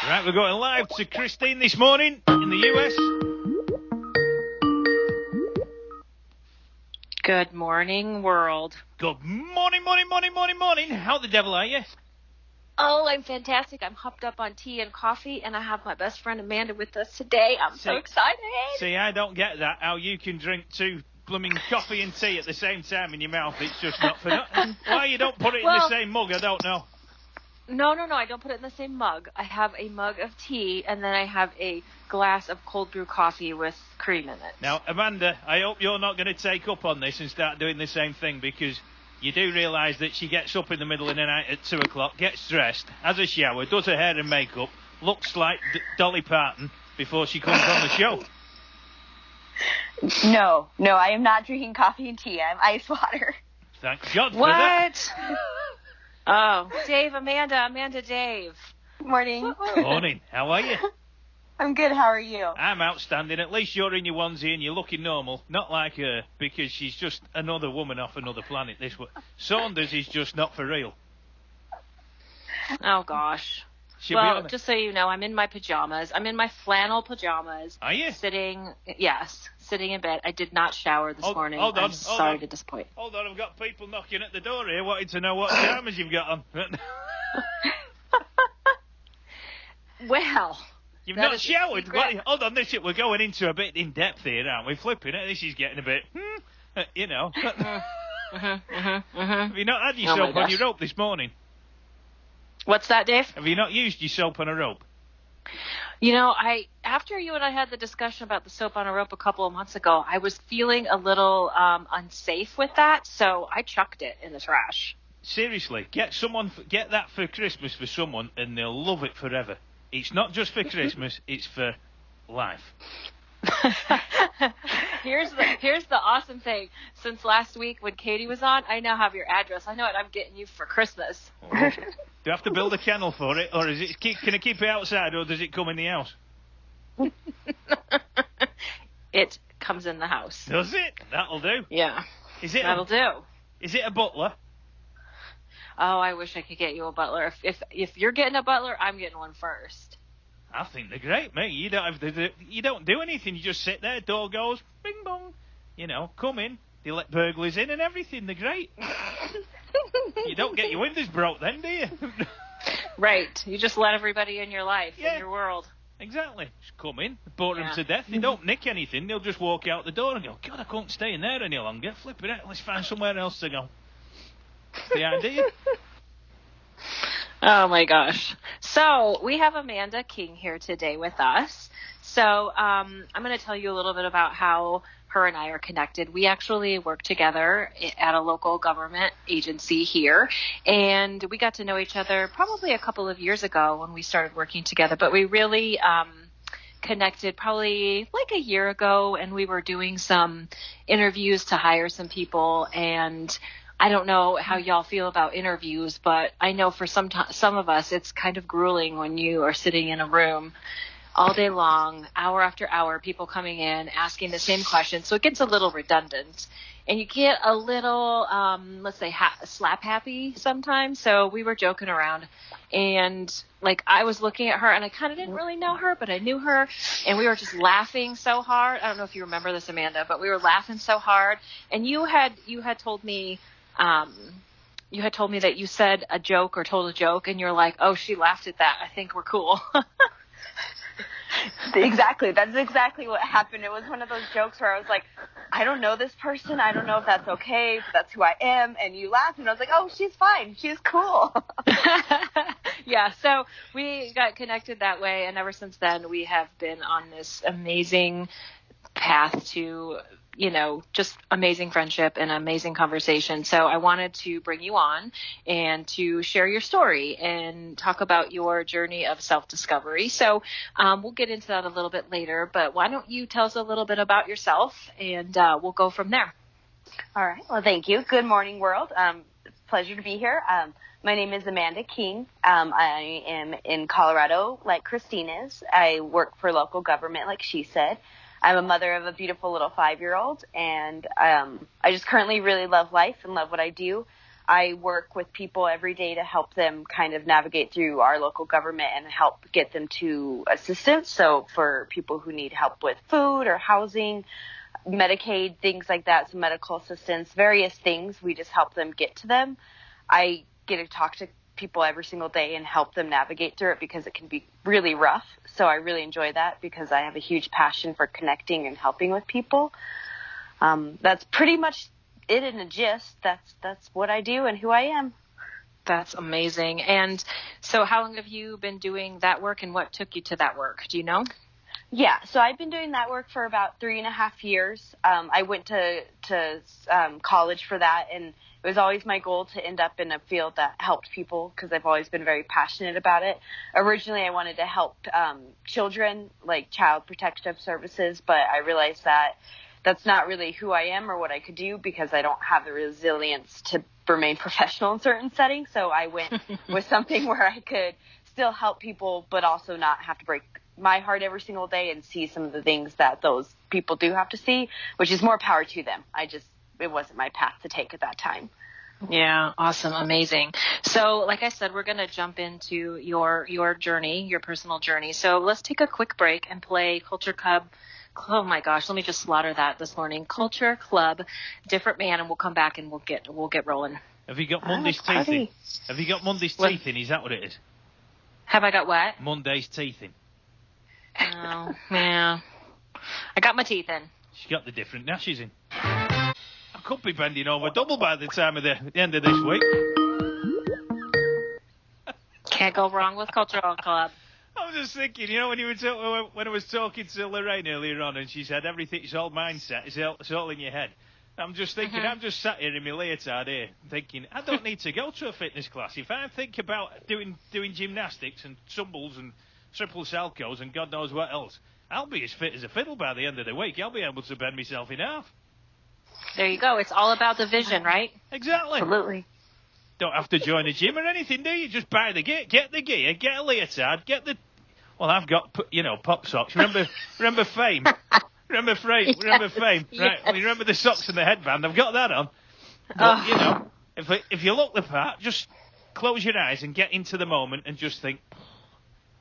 Right, we're going live to Christine this morning in the US. Good morning, world. Good morning. How the devil are you? Oh, I'm fantastic. I'm hopped up on tea and coffee, and I have my best friend Amanda with us today. I'm so excited. See, I don't get that, how you can drink two blooming coffee and tea at the same time in your mouth. It's just not for nothing. Why you don't put it in the same mug, I don't know. No, I don't put it in the same mug. I have a mug of tea, and then I have a glass of cold brew coffee with cream in it. Now, Amanda, I hope you're not going to take up on this and start doing the same thing, because you do realise that she gets up in the middle of the night at 2 o'clock, gets dressed, has a shower, does her hair and makeup, looks like Dolly Parton before she comes on the show. No, I am not drinking coffee and tea. I'm ice water. Thank God for that. What? Oh, Dave, Amanda, Dave. Morning. Morning. How are you? I'm good. How are you? I'm outstanding. At least you're in your onesie and you're looking normal. Not like her, because she's just another woman off another planet. Saunders is just not for real. Oh, gosh. Well, just so you know, I'm in my pajamas. I'm in my flannel pajamas. Are you? Sitting in bed. I did not shower this morning. I'm sorry to disappoint. Hold on, I've got people knocking at the door here wanting to know what pajamas you've got on. Well... You've not showered? Hold on, we're going into a bit in depth here, aren't we? Flipping it. This is getting a bit, you know. Have you not had your soap on your rope this morning? What's that, Dave? Have you not used your soap on a rope? You know, after you and I had the discussion about the soap on a rope a couple of months ago, I was feeling a little unsafe with that, so I chucked it in the trash. Seriously, get that for Christmas for someone, and they'll love it forever. It's not just for Christmas, it's for life. Here's the awesome thing. Since last week when Katie was on, I now have your address. I know what I'm getting you for Christmas. Oh. Do you have to build a kennel for it, or can I keep it outside, or does it come in the house? It comes in the house. Does it? That'll do. Yeah. That'll do. Is it a butler? Oh, I wish I could get you a butler. If you're getting a butler, I'm getting one first. I think they're great, mate. You don't do anything. You just sit there. Door goes, bing bong. You know, come in. They let burglars in and everything. They're great. You don't get your windows broke then, do you? Right. You just let everybody in your life, in your world. Exactly. Just come in, bore them to death. They don't nick anything. They'll just walk out the door and go, God, I can't stay in there any longer. Flip it out. Let's find somewhere else to go. The idea. Oh my gosh. So we have Amanda King here today with us. So I'm going to tell you a little bit about how her and I are connected. We actually work together at a local government agency here, and we got to know each other probably a couple of years ago when we started working together, but we really connected probably like a year ago, and we were doing some interviews to hire some people, and I don't know how y'all feel about interviews, but I know for some of us, it's kind of grueling when you are sitting in a room all day long, hour after hour, people coming in, asking the same questions. So it gets a little redundant. And you get a little, let's say, slap happy sometimes. So we were joking around. And, like, I was looking at her, and I kind of didn't really know her, but I knew her. And we were just laughing so hard. I don't know if you remember this, Amanda, but we were laughing so hard. And you had told me... you had told me that you said a joke or told a joke, and you're like, oh, she laughed at that. I think we're cool. Exactly. That's exactly what happened. It was one of those jokes where I was like, I don't know this person. I don't know if that's okay, but that's who I am. And you laughed, and I was like, oh, she's fine. She's cool. Yeah, so we got connected that way, and ever since then we have been on this amazing path to, you know, just amazing friendship and amazing conversation. So I wanted to bring you on and to share your story and talk about your journey of self-discovery. So we'll get into that a little bit later, but why don't you tell us a little bit about yourself, and we'll go from there. All right. Well, thank you. Good morning, world. It's a pleasure to be here. My name is Amanda King. I am in Colorado like Christine is. I work for local government like she said. I'm a mother of a beautiful little 5-year-old, and I just currently really love life and love what I do. I work with people every day to help them kind of navigate through our local government and help get them to assistance. So for people who need help with food or housing, Medicaid, things like that, so medical assistance, various things, we just help them get to them. I get to talk to people every single day and help them navigate through it because it can be really rough. So I really enjoy that because I have a huge passion for connecting and helping with people. That's pretty much it in a gist. That's what I do and who I am. That's amazing. And so how long have you been doing that work, and what took you to that work? Do you know? Yeah, so I've been doing that work for about 3.5 years. I went to college for that, and it was always my goal to end up in a field that helped people because I've always been very passionate about it. Originally, I wanted to help children, like child protective services, but I realized that that's not really who I am or what I could do because I don't have the resilience to remain professional in certain settings. So I went with something where I could still help people, but also not have to break my heart every single day and see some of the things that those people do have to see, which is more power to them. It wasn't my path to take at that time. Yeah, awesome, amazing. So, like I said, we're going to jump into your journey, your personal journey. So let's take a quick break and play Culture Club. Oh my gosh, let me just slaughter that this morning. Culture Club, Different Man, and we'll come back and we'll get rolling. Have you got Monday's teeth in? Have you got Monday's teeth in? Is that what it is? Have I got what? Monday's teeth in. Oh, yeah. I got my teeth in. She got the different gnashes in. I could be bending over double by the time of the end of this week. Can't go wrong with Cultural Club. I was just thinking, when I was talking to Lorraine earlier on, and she said everything's all mindset, it's all in your head. I'm just thinking, I'm just sat here in my leotard here, thinking, I don't need to go to a fitness class. If I think about doing gymnastics and tumbles and triple salcos and God knows what else, I'll be as fit as a fiddle by the end of the week. I'll be able to bend myself in half. There you go. It's all about the vision, right? Exactly. Absolutely. Don't have to join a gym or anything, do you? Just buy the gear, get the gear, get a leotard, get the... Well, I've got, pop socks. Remember Fame? Remember Fame? Right. Yes. Remember the socks and the headband? I've got that on. But, if you look the part, just close your eyes and get into the moment and just think,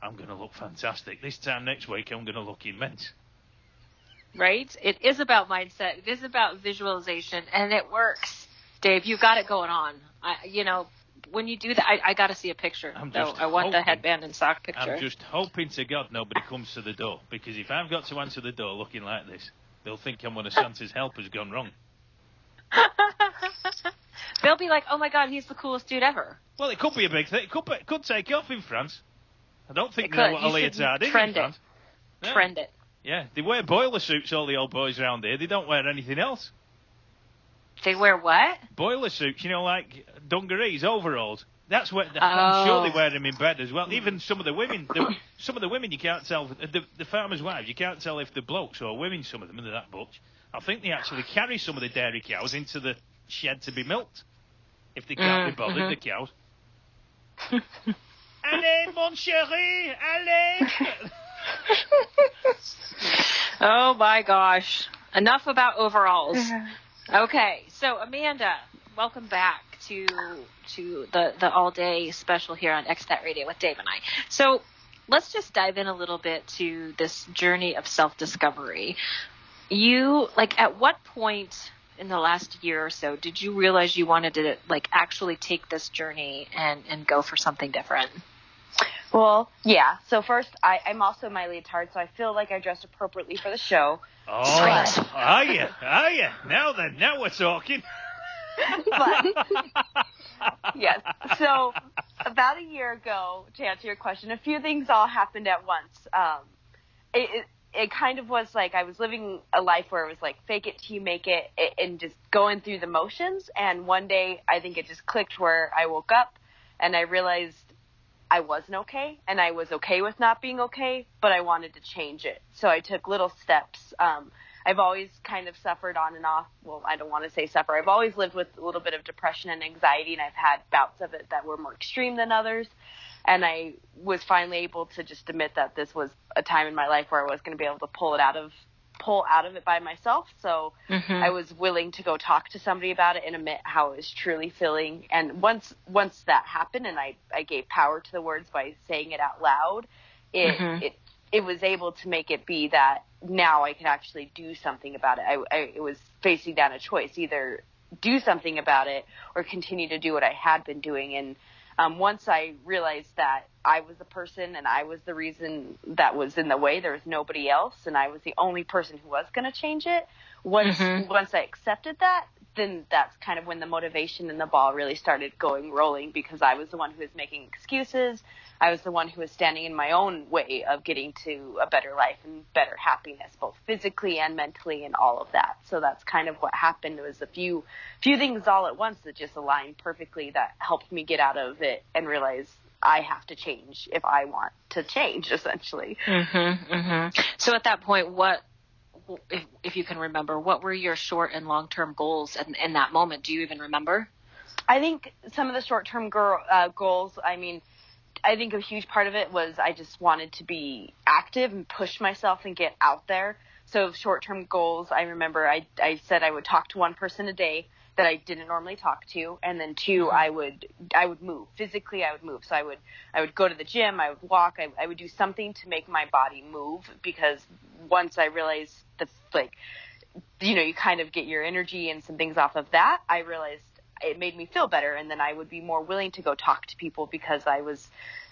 I'm going to look fantastic. This time next week, I'm going to look immense. Right? It is about mindset. It is about visualization, and it works. Dave, you've got it going on. When you do that, I got to see a picture. I want the headband and sock picture. I'm just hoping to God nobody comes to the door, because if I've got to answer the door looking like this, they'll think I'm one of Santa's helpers gone wrong. They'll be like, oh my God, he's the coolest dude ever. Well, it could be a big thing. It could take off in France. I don't think they know what a leotard is in France. Trend it. Yeah, they wear boiler suits, all the old boys around here. They don't wear anything else. They wear what? Boiler suits, like dungarees, overalls. That's what I'm sure they wear them in bed as well. Even some of the women, you can't tell. The farmers' wives, you can't tell if they're blokes or women. Some of them in that bunch. I think they actually carry some of the dairy cows into the shed to be milked if they can't be bothered. The cows. Allez, mon chéri, allez. Oh my gosh! Enough about overalls. Okay, so Amanda, welcome back to the all-day special here on XNet Radio with Dave and I. So let's just dive in a little bit to this journey of self-discovery. At what point in the last year or so did you realize you wanted to actually take this journey and go for something different? Well, yeah. So first, I'm also my leotard, so I feel like I dressed appropriately for the show. Oh, are you? Now we're talking. But, yes. So about a year ago, to answer your question, a few things all happened at once. It kind of was like I was living a life where it was like fake it till you make it and just going through the motions. And one day, I think it just clicked where I woke up and I realized I wasn't okay, and I was okay with not being okay, but I wanted to change it. So I took little steps. I've always kind of suffered on and off. Well, I don't want to say suffer. I've always lived with a little bit of depression and anxiety, and I've had bouts of it that were more extreme than others. And I was finally able to just admit that this was a time in my life where I was going to be able to pull pull out of it by myself. So I was willing to go talk to somebody about it and admit how I was truly feeling. And once that happened and I gave power to the words by saying it out loud, it was able to make it be that now I could actually do something about it. I was facing down a choice, either do something about it or continue to do what I had been doing. And once I realized that I was the person and I was the reason that was in the way, there was nobody else, and I was the only person who was going to change it. Once I accepted that, then that's kind of when the motivation and the ball really started rolling, because I was the one who was making excuses. I was the one who was standing in my own way of getting to a better life and better happiness, both physically and mentally and all of that. So that's kind of what happened. It was a few things all at once that just aligned perfectly that helped me get out of it and realize I have to change if I want to change, essentially. So at that point, what, if you can remember, what were your short and long-term goals in that moment? Do you even remember? I think some of the short-term goals, I think a huge part of it was I just wanted to be active and push myself and get out there. So short-term goals, I remember I said I would talk to one person a day that I didn't normally talk to, and then two, I would move. Physically, I would move. So I would go to the gym, I would walk, I would do something to make my body move, because once I realized you kind of get your energy and some things off of that, I realized it made me feel better, and then I would be more willing to go talk to people because I was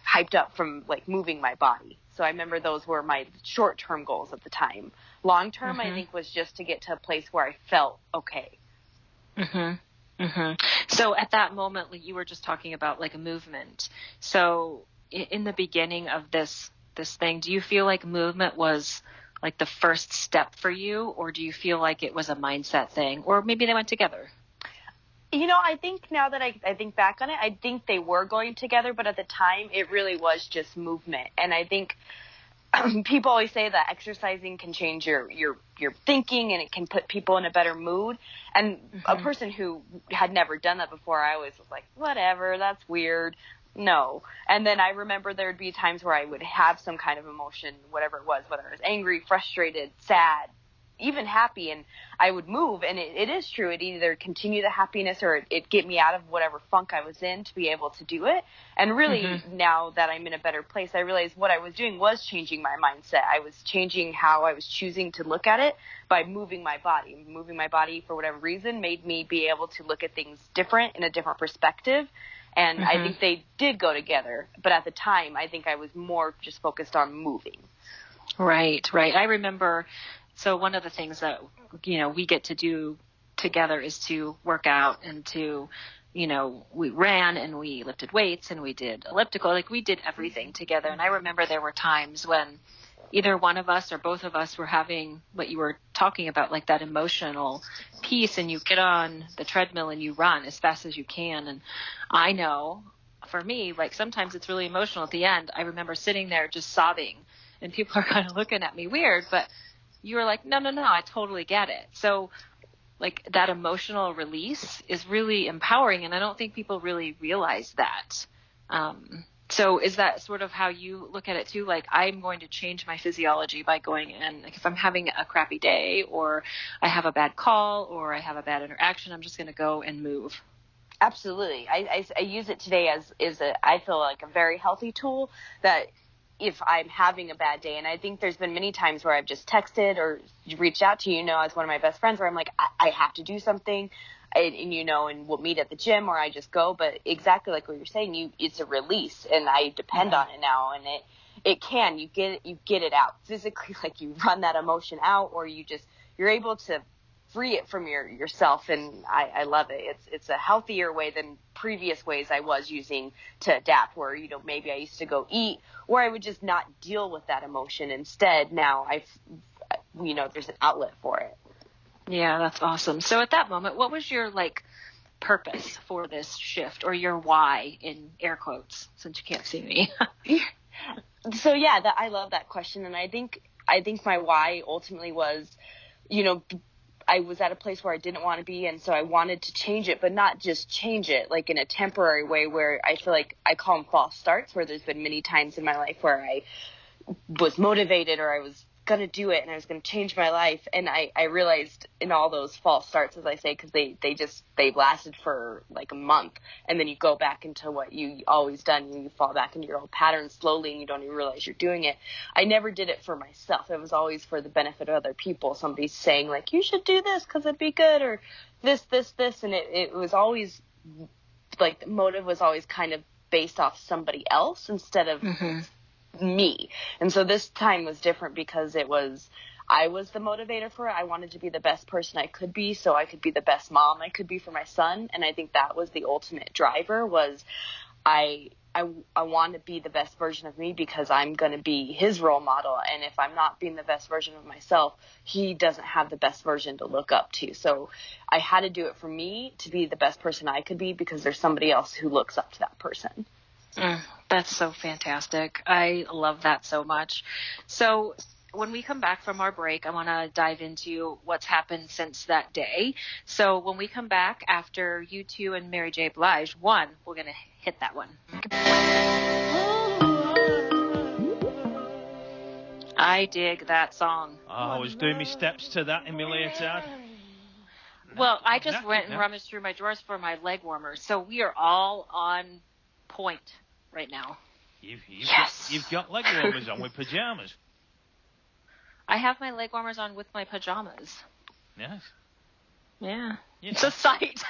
hyped up from moving my body. So I remember those were my short-term goals at the time. Long-term, I think, was just to get to a place where I felt okay. So at that moment, you were just talking about a movement. So in the beginning of this thing, do you feel like movement was the first step for you, or do you feel like it was a mindset thing, or maybe they went together? I think now that I think back on it, I think they were going together, but at the time it really was just movement. And I think people always say that exercising can change your thinking, and it can put people in a better mood. And a person who had never done that before, I always was like, whatever, that's weird. No. And then I remember there would be times where I would have some kind of emotion, whatever it was, whether it was angry, frustrated, sad, even happy, and I would move, and it is true. It either continue the happiness or it get me out of whatever funk I was in to be able to do it. And really, now that I'm in a better place, I realized what I was doing was changing my mindset. I was changing how I was choosing to look at it by moving my body. Moving my body, for whatever reason, made me be able to look at things different, in a different perspective. And I think they did go together. But at the time, I think I was more just focused on moving. Right. I remember. So one of the things that, we get to do together is to work out and to, we ran and we lifted weights and we did elliptical, we did everything together. And I remember there were times when either one of us or both of us were having what you were talking about, that emotional piece, and you get on the treadmill and you run as fast as you can. And I know for me, sometimes it's really emotional at the end. I remember sitting there just sobbing, and people are kind of looking at me weird, but you were like, no, I totally get it. So that emotional release is really empowering, and I don't think people really realize that. So is that sort of how you look at it too? I'm going to change my physiology by going in. If I'm having a crappy day, or I have a bad call, or I have a bad interaction, I'm just going to go and move. Absolutely. I use it today I feel like a very healthy tool that if I'm having a bad day, and I think there's been many times where I've just texted or reached out to as one of my best friends, where I'm like, I have to do something, and we'll meet at the gym, or I just go. But exactly like what you're saying, it's a release, and I depend on it now, and you get it out physically, you run that emotion out, or you're able to free it from yourself, and I love it. It's a healthier way than previous ways I was using to adapt, where maybe I used to go eat, or I would just not deal with that emotion. Instead, now there's an outlet for it. Yeah, that's awesome. So at that moment, what was your purpose for this shift, or your why, in air quotes, since you can't see me? So yeah, I love that question, and I think my why ultimately was, I was at a place where I didn't want to be, and so I wanted to change it, but not just change it in a temporary way, where I feel like I call them false starts, where there's been many times in my life where I was motivated, or I was going to do it and I was going to change my life. And I realized in all those false starts, as I say, because they lasted for like a month, and then you go back into what you always done. You fall back into your old patterns slowly, and you don't even realize you're doing it. I never did it for myself. It was always for the benefit of other people. Somebody's saying like, you should do this because it'd be good, or this. And it was always like the motive was always kind of based off somebody else instead of me. And so this time was different because I was the motivator for it. I wanted to be the best person I could be so I could be the best mom I could be for my son. And I think that was the ultimate driver was I want to be the best version of me because I'm going to be his role model. And if I'm not being the best version of myself, he doesn't have the best version to look up to. So I had to do it for me to be the best person I could be because there's somebody else who looks up to that person. That's so fantastic. I love that so much. So when we come back from our break, I want to dive into what's happened since that day. So when we come back after U2 and Mary J. Blige, we're going to hit that one. I dig that song. Oh, I was doing my steps to that in my leotard. Well, I just went and rummaged through my drawers for my leg warmers. So we are all on point right now. You've got leg warmers on with pajamas. I have my leg warmers on with my pajamas. Yes. Yeah. It's a sight.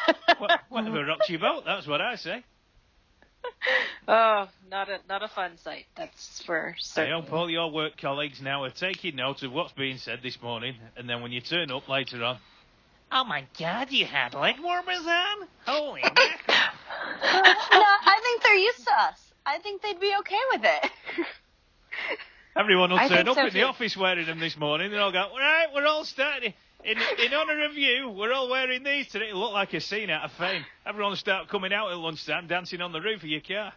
Whatever rocks your boat, that's what I say. Oh, not a fun sight, that's for certain. I hope all your work colleagues now are taking note of what's being said this morning, and then when you turn up later on, oh my God, you had leg warmers on? Holy mackerel. No, I think they're used to us. I think they'd be okay with it. Everyone will turn up so in the office wearing them this morning. They'll all go, all right, we're all starting. In honour of you, we're all wearing these today. It'll look like a scene out of Fame. Everyone will start coming out at lunchtime, dancing on the roof of your car.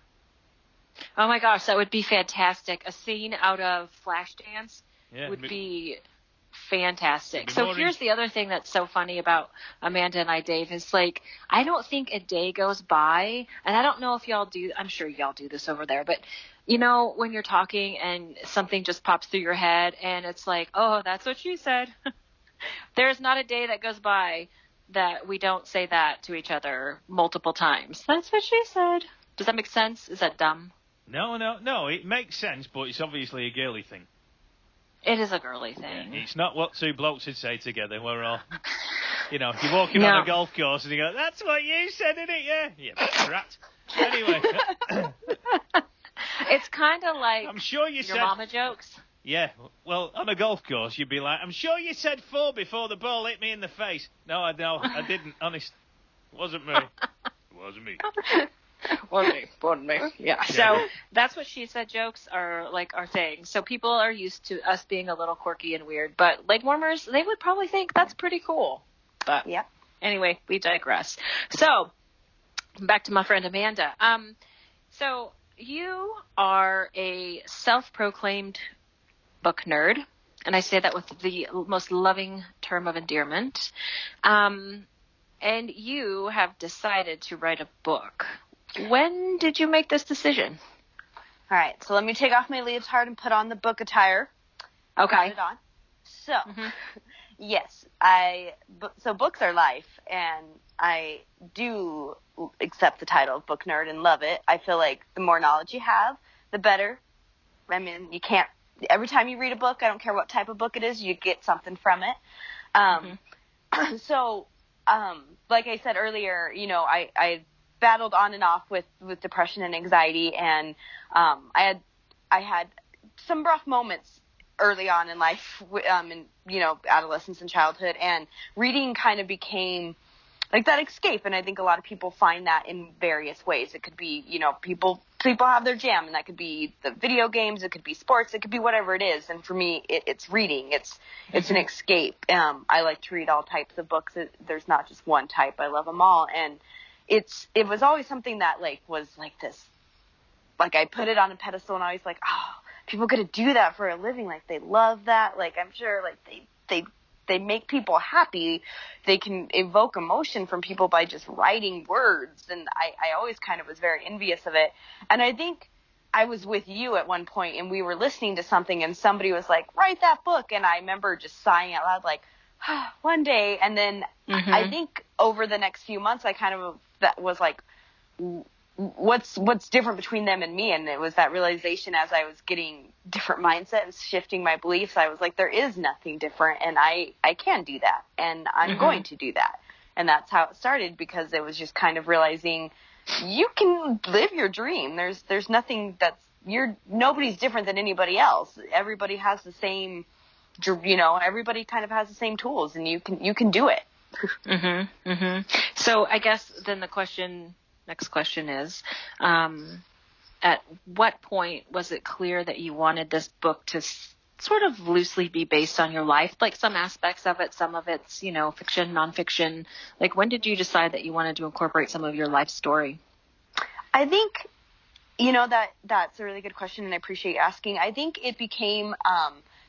Oh my gosh, that would be fantastic. A scene out of Flashdance would be fantastic. So here's the other thing that's so funny about Amanda and I, Dave, is like, I don't think a day goes by, and I don't know if y'all do, I'm sure y'all do this over there, but you know, when you're talking and something just pops through your head and it's like, oh, that's what she said. There's not a day that goes by that we don't say that to each other multiple times. That's what she said. Does that make sense? Is that dumb? No, it makes sense, but it's obviously a girly thing. It is a girly thing. Yeah, it's not what two blokes would say together. We're all, you're walking on a golf course and you go, that's what you said, isn't it? Yeah. Yeah, rat. Anyway. It's kind of like I'm sure you your said, mama jokes. Yeah, well, on a golf course, you'd be like, I'm sure you said 4 before the ball hit me in the face. No, I didn't, honest. It wasn't me. It wasn't me. Wasn't me. Yeah. So that's what she said jokes are like our thing. So people are used to us being a little quirky and weird, but leg warmers, they would probably think that's pretty cool. But yeah. Anyway, we digress. So back to my friend Amanda. So you are a self-proclaimed book nerd, and I say that with the most loving term of endearment. And you have decided to write a book. When did you make this decision? All right, so let me take off my leotard and put on the book attire. Okay. Put it on. So, yes, so books are life, and I do accept the title of book nerd and love it. I feel like the more knowledge you have, the better. I mean, you can't, every time you read a book, I don't care what type of book it is, you get something from it. So, like I said earlier, I battled on and off with depression and anxiety, and I had some rough moments early on in life, in adolescence and childhood, and reading kind of became like that escape. And I think a lot of people find that in various ways. It could be, people have their jam, and that could be the video games, it could be sports, it could be whatever it is. And for me, it's reading. It's an escape. I like to read all types of books. There's not just one type. I love them all. And it was always something that was like this, like I put it on a pedestal, and I was like, oh, people get to do that for a living. Like they love that. Like I'm sure like they make people happy. They can evoke emotion from people by just writing words. And I always kind of was very envious of it. And I think I was with you at one point and we were listening to something and somebody was like, write that book. And I remember just sighing out loud, like, one day. And then I think over the next few months, I kind of, that was like, what's different between them and me? And it was that realization as I was getting different mindset and shifting my beliefs, I was like, there is nothing different. And I can do that. And I'm going to do that. And that's how it started, because it was just kind of realizing you can live your dream. There's nothing nobody's different than anybody else. Everybody has the same, everybody kind of has the same tools, and you can do it. So I guess then next question is, at what point was it clear that you wanted this book to sort of loosely be based on your life? Like some aspects of it, some of it's, fiction, nonfiction. Like when did you decide that you wanted to incorporate some of your life story? I think, that's a really good question, and I appreciate you asking. I think it became,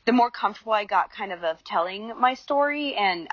the more comfortable I got kind of telling my story and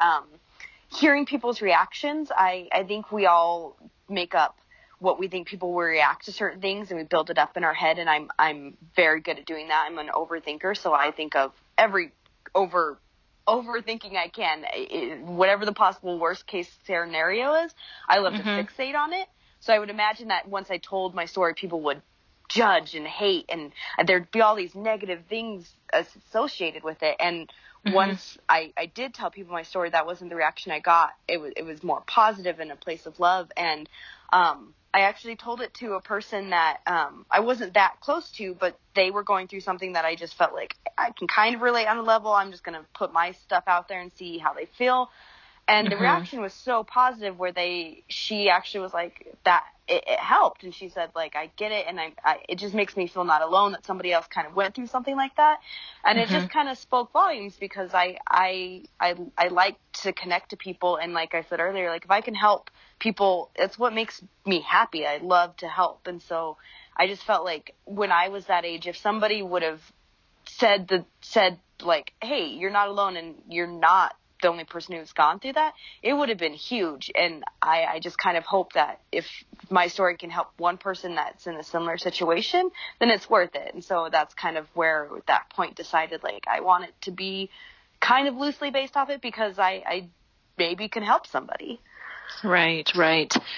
hearing people's reactions. I think we all make up what we think people will react to certain things, and we build it up in our head, and I'm very good at doing that. I'm an overthinker, so I think of every overthinking I can. Whatever the possible worst case scenario is, I love to fixate on it. So I would imagine that once I told my story, people would judge and hate, and there'd be all these negative things associated with it. And once I did tell people my story, that wasn't the reaction I got. It was more positive in a place of love. And I actually told it to a person that I wasn't that close to, but they were going through something that I just felt like I can kind of relate on a level. I'm just going to put my stuff out there and see how they feel. And the reaction was so positive, where she actually was like, that it helped. And she said, like, I get it. And it just makes me feel not alone that somebody else kind of went through something like that. And it just kind of spoke volumes, because I like to connect to people. And like I said earlier, like if I can help people, it's what makes me happy. I love to help. And so I just felt like when I was that age, if somebody would have said like, hey, you're not alone and you're not the only person who's gone through that, it would have been huge. And I just kind of hope that if my story can help one person that's in a similar situation, then it's worth it. And so that's kind of where at that point decided, like, I want it to be kind of loosely based off it, because I maybe can help somebody. Right.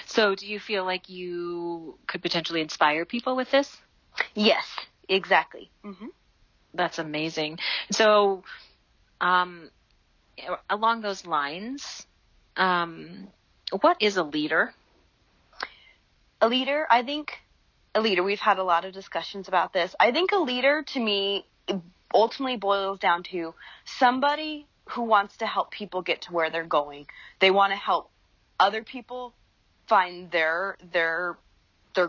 So do you feel like you could potentially inspire people with this? Yes, exactly. That's amazing. So, along those lines, what is a leader? I think a leader, we've had a lot of discussions about this. I think a leader, to me, ultimately boils down to somebody who wants to help people get to where they're going. They want to help other people find their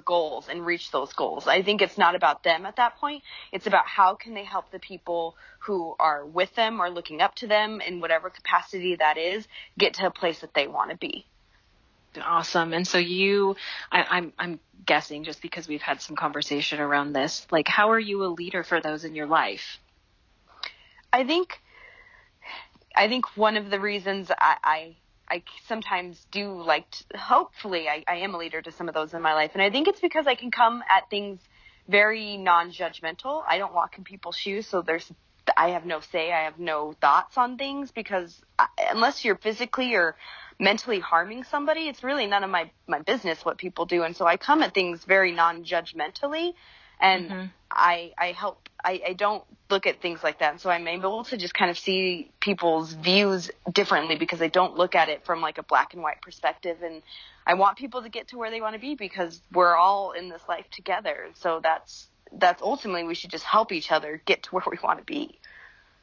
goals and reach those goals. I think it's not about them at that point. It's about how can they help the people who are with them or looking up to them in whatever capacity that is, get to a place that they want to be. Awesome. And so I'm guessing, just because we've had some conversation around this, like, how are you a leader for those in your life? I think one of the reasons I sometimes do like hopefully I am a leader to some of those in my life. And I think it's because I can come at things very non-judgmental. I don't walk in people's shoes. So I have no say. I have no thoughts on things, because unless you're physically or mentally harming somebody, it's really none of my business what people do. And so I come at things very non-judgmentally, and I don't look at things like that. And so I'm able to just kind of see people's views differently, because I don't look at it from like a black and white perspective. And I want people to get to where they want to be, because we're all in this life together. So that's ultimately, we should just help each other get to where we want to be.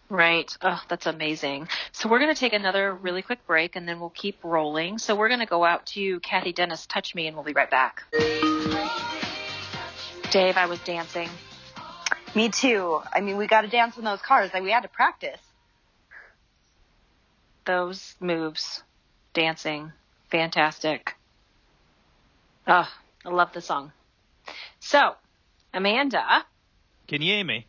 Right. Oh, that's amazing. So we're going to take another really quick break, and then we'll keep rolling. So we're going to go out to Kathy Dennis, Touch Me, and we'll be right back. Dave, I was dancing. Me too. I mean, we got to dance in those cars. Like, we had to practice. Those moves, dancing, fantastic. Oh, I love the song. So, Amanda. Can you hear me?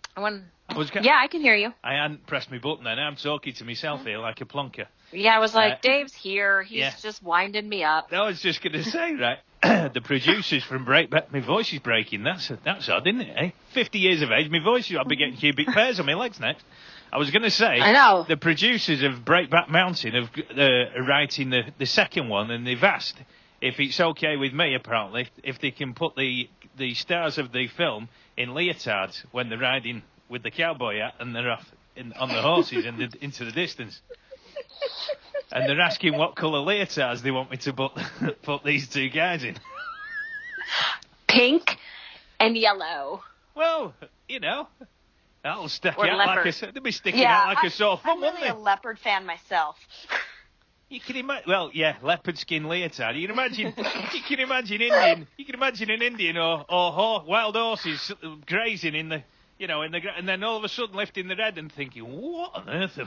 Yeah, I can hear you. I hadn't pressed my button then. I'm talking to myself here like a plonker. Yeah, I was like, Dave's here. He's just winding me up. I was just going to say, right, the producers from Breakback, my voice is breaking. That's odd, isn't it, eh? 50 years of age, my voice, I'll be getting cubic pairs on my legs next. I was going to say, I know. The producers of Breakback Mountain are writing the second one, and they've asked if it's okay with me, apparently, if they can put the stars of the film in leotards when they're riding with the cowboy hat and they're off on the horses and into the distance. And they're asking what colour leotards they want me to put these two guys in. Pink and yellow. Well, that'll stick or out leopard. they'll be sticking out like a sore thumb, I'm really wouldn't a leopard fan myself. You can imagine, leopard skin leotard. You can imagine Indian. You can imagine an Indian or wild horses grazing in the and then all of a sudden lifting their head and thinking, what on earth?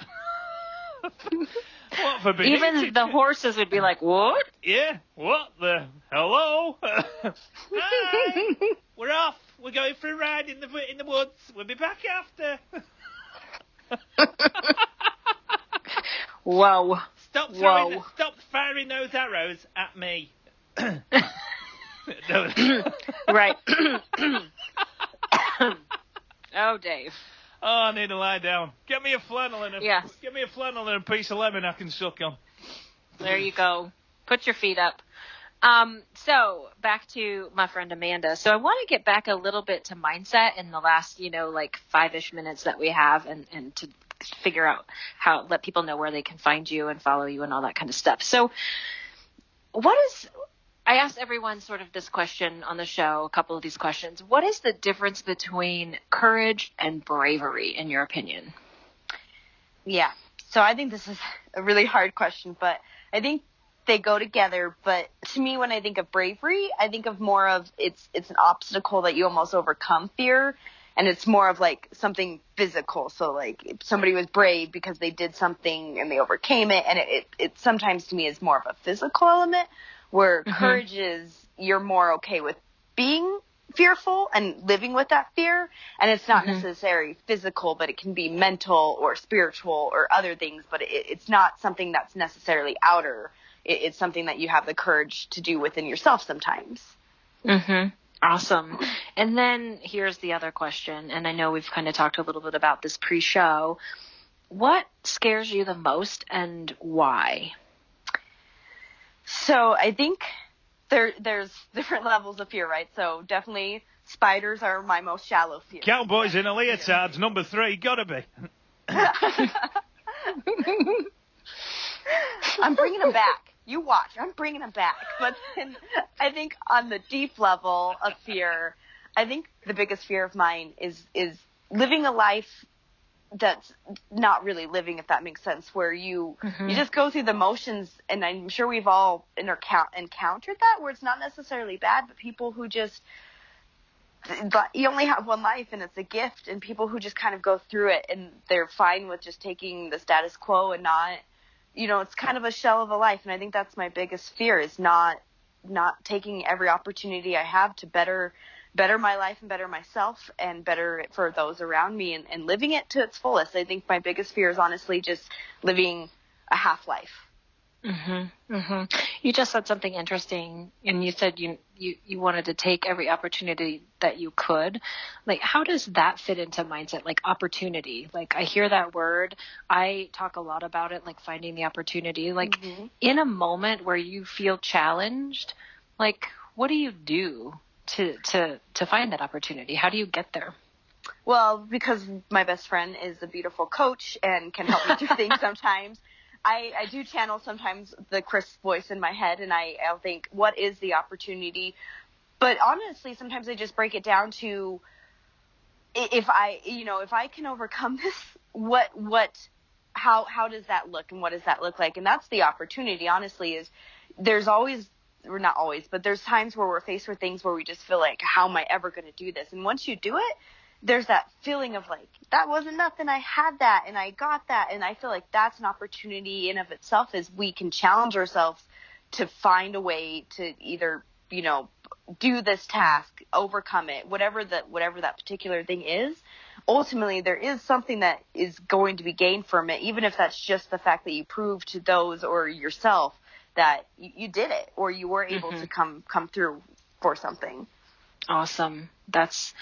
What for being Even eaten? the horses would be like, what? Yeah, what the? Hello? Hi, we're off. We're going for a ride in the woods. We'll be back after. Whoa. Stop firing those arrows at me. Right. Oh, Dave. Oh, I need to lie down. Get me a flannel and a piece of lemon I can suck on. There you go. Put your feet up. So back to my friend Amanda. So I want to get back a little bit to mindset in the last, 5-ish minutes that we have and to figure out let people know where they can find you and follow you and all that kind of stuff. So I asked everyone sort of this question on the show, a couple of these questions. What is the difference between courage and bravery, in your opinion? Yeah. So I think this is a really hard question, but I think they go together. But to me, when I think of bravery, I think of more of it's an obstacle that you almost overcome fear. And it's more of like something physical. So like if somebody was brave because they did something and they overcame it. And it sometimes to me is more of a physical element. Where courage is you're more okay with being fearful and living with that fear. And it's not necessarily physical, but it can be mental or spiritual or other things. But it's not something that's necessarily outer. It's something that you have the courage to do within yourself sometimes. Mm-hmm. Awesome. And then here's the other question. And I know we've kind of talked a little bit about this pre-show. What scares you the most and why? So I think there's different levels of fear, right? So definitely spiders are my most shallow fear. Cowboys in a leotards, number 3, gotta be. I'm bringing them back. You watch. I'm bringing them back. But then I think on the deep level of fear, I think the biggest fear of mine is living a life that's not really living, if that makes sense, where you just go through the motions, and I'm sure we've all encountered that, where it's not necessarily bad, but people who just, you only have one life and it's a gift, and people who just kind of go through it and they're fine with just taking the status quo and not, it's kind of a shell of a life. And I think that's my biggest fear, is not taking every opportunity I have to better my life and better myself and better it for those around me and living it to its fullest. I think my biggest fear is honestly just living a half life. You just said something interesting, and you said you wanted to take every opportunity that you could. Like, how does that fit into mindset? Like opportunity, like I hear that word. I talk a lot about it, like finding the opportunity, like in a moment where you feel challenged, like what do you do to find that opportunity? How do you get there? Well, because my best friend is a beautiful coach and can help me through things sometimes, I do channel sometimes the crisp voice in my head, and I'll think, what is the opportunity? But honestly, sometimes I just break it down to, if I can overcome this, how does that look, and what does that look like? And that's the opportunity, honestly, is there's always, or not always, but there's times where we're faced with things where we just feel like, how am I ever going to do this? And once you do it, there's that feeling of like, that wasn't nothing. I had that and I got that. And I feel like that's an opportunity in of itself, is we can challenge ourselves to find a way to either, do this task, overcome it, whatever that particular thing is, ultimately there is something that is going to be gained from it, even if that's just the fact that you prove to those or yourself that you did it, or you were able to come through for something. Awesome. That's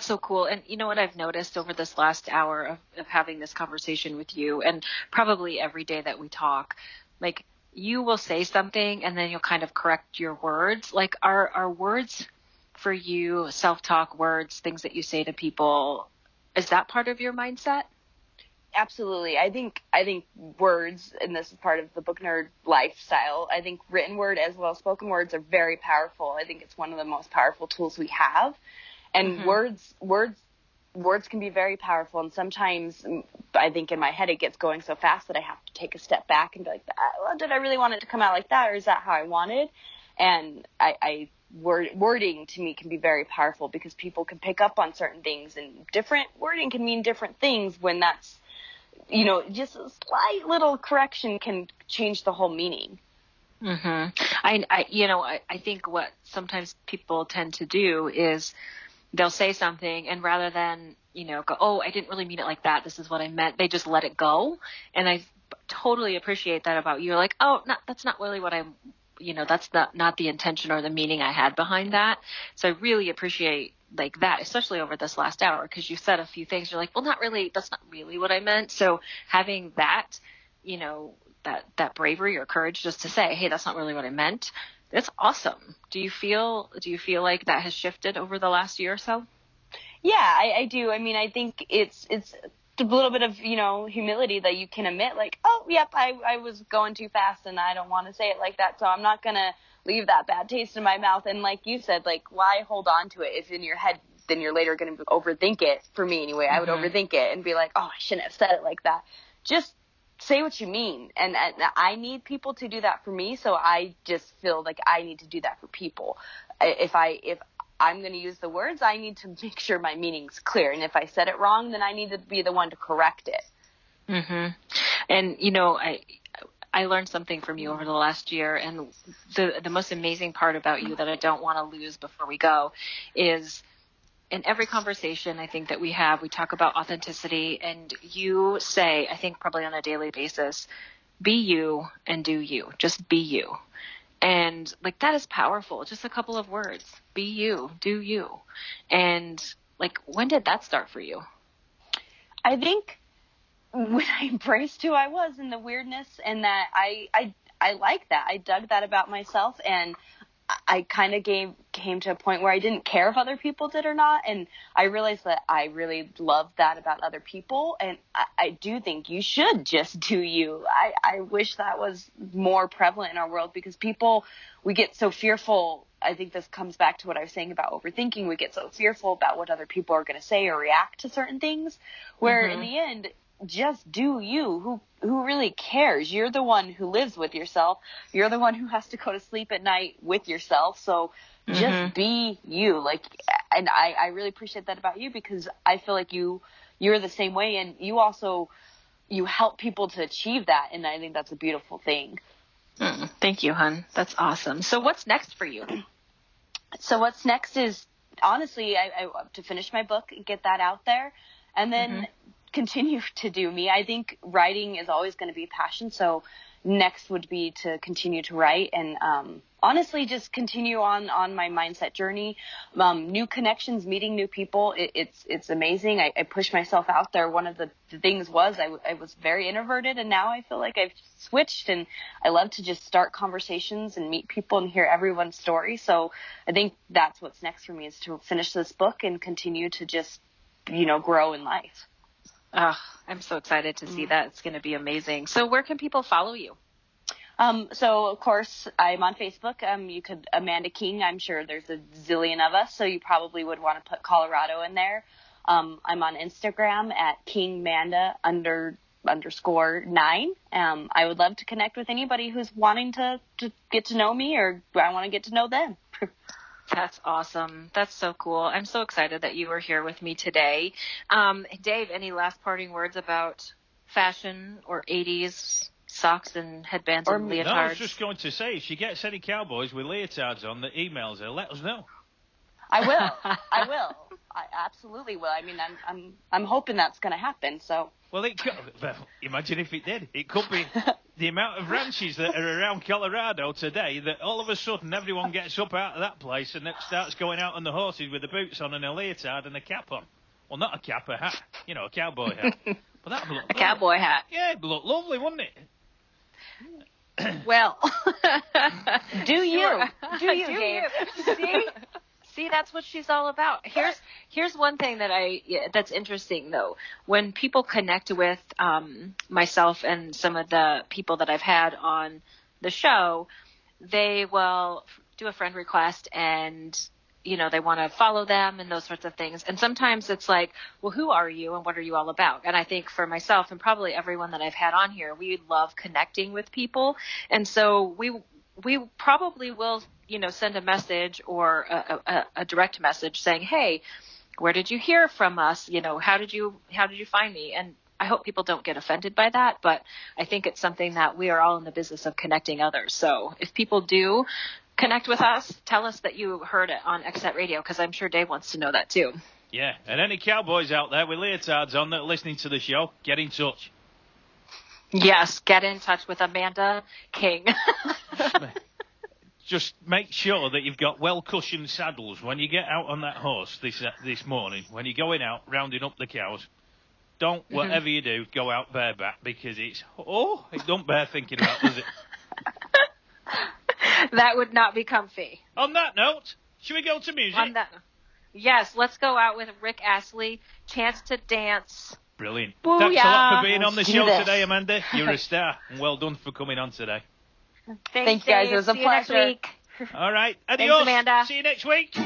so cool. And you know what I've noticed over this last hour of having this conversation with you, and probably every day that we talk, like, you will say something and then you'll kind of correct your words. Like, are words for you, self-talk words, things that you say to people, is that part of your mindset? Absolutely. I think words, and this is part of the book nerd lifestyle, I think written word as well as spoken words are very powerful. I think it's one of the most powerful tools we have. And words can be very powerful. And sometimes I think in my head it gets going so fast that I have to take a step back and be like, well, did I really want it to come out like that, or is that how I wanted? And wording to me can be very powerful because people can pick up on certain things, and different wording can mean different things when that's, just a slight little correction can change the whole meaning. I think what sometimes people tend to do is they'll say something, and rather than, go, oh, I didn't really mean it like that, this is what I meant, they just let it go. And I totally appreciate that about you. You're like, oh, that's not really what I'm, that's not the intention or the meaning I had behind that. So I really appreciate like that, especially over this last hour, because you said a few things. You're like, well, that's not really what I meant. So having that, that bravery or courage just to say, hey, that's not really what I meant, that's awesome. Do you feel like that has shifted over the last year or so? Yeah, I do. I mean, I think it's a little bit of, humility that you can admit, like, oh, yep, I was going too fast and I don't want to say it like that, so I'm not going to leave that bad taste in my mouth. And like you said, like, why hold on to it if in your head then you're later going to overthink it? For me anyway, I would overthink it and be like, oh, I shouldn't have said it like that. Just say what you mean. And I need people to do that for me, so I just feel like I need to do that for people. If I'm going to use the words, I need to make sure my meaning's clear. And if I said it wrong, then I need to be the one to correct it. And, I learned something from you over the last year. And the most amazing part about you that I don't want to lose before we go is in every conversation I think that we have, we talk about authenticity. And you say, I think probably on a daily basis, be you and do you. Just be you. And like, that is powerful. Just a couple of words. Be you, do you. And like, when did that start for you? I think when I embraced who I was and the weirdness, and that I like that. I dug that about myself, and I kind of came to a point where I didn't care if other people did or not. And I realized that I really love that about other people. And I do think you should just do you. I wish that was more prevalent in our world, because we get so fearful. I think this comes back to what I was saying about overthinking. We get so fearful about what other people are going to say or react to certain things, where in the end, just do you. Who really cares? You're the one who lives with yourself. You're the one who has to go to sleep at night with yourself. So just be you. Like, and I really appreciate that about you, because I feel like you're the same way, and you help people to achieve that. And I think that's a beautiful thing. Thank you, hon. That's awesome. So what's next for you? So what's next is, honestly, I to finish my book and get that out there, and then continue to do me. I think writing is always going to be a passion. So next would be to continue to write, and honestly, just continue on my mindset journey. New connections, meeting new people. It's amazing. I push myself out there. One of the things was I was very introverted, and now I feel like I've switched, and I love to just start conversations and meet people and hear everyone's story. So I think that's what's next for me, is to finish this book and continue to just, grow in life. Oh, I'm so excited to see that. It's going to be amazing. So where can people follow you? So of course I'm on Facebook. You could, Amanda King. I'm sure there's a zillion of us, so you probably would want to put Colorado in there. I'm on Instagram at KingManda _9. I would love to connect with anybody who's wanting to get to know me, or I want to get to know them. That's awesome. That's so cool. I'm so excited that you were here with me today. Dave, any last parting words about fashion or 80s socks and headbands and leotards? No, I was just going to say, if she gets any cowboys with leotards on that emails her, let us know. I will. I absolutely will. I mean, I'm hoping that's going to happen. So. Well, imagine if it did. It could be the amount of ranches that are around Colorado today that all of a sudden everyone gets up out of that place and starts going out on the horses with the boots on and a leotard and a cap on. Well, not a cap, a hat. You know, a cowboy hat. But that'd look a cowboy hat. Yeah, it'd look lovely, wouldn't it? Well, do you? Do you? See, that's what she's all about. Here's one thing that's interesting though. When people connect with myself and some of the people that I've had on the show, they will do a friend request and they want to follow them and those sorts of things. And sometimes it's like, well, who are you and what are you all about? And I think for myself and probably everyone that I've had on here, we love connecting with people. And so we probably will, send a message or a direct message saying, hey, where did you hear from us? How did you find me? And I hope people don't get offended by that, but I think it's something that we are all in the business of connecting others. So if people do connect with us, tell us that you heard it on XSET Radio, because I'm sure Dave wants to know that too. Yeah, and any cowboys out there with leotards on that are listening to the show, get in touch. Yes, get in touch with Amanda King. Just make sure that you've got well-cushioned saddles when you get out on that horse this morning, when you're going out, rounding up the cows. Don't, whatever you do, go out bareback, because it don't bear thinking about, does it? That would not be comfy. On that note, should we go to music? Yes, let's go out with Rick Astley, Chance to Dance. Brilliant. Booyah. Thanks a lot for being on the show today, Amanda. You're a star, and well done for coming on today. Thank you, guys. It was a pleasure. See you next week. All right. Adios. Thanks, Amanda. See you next week.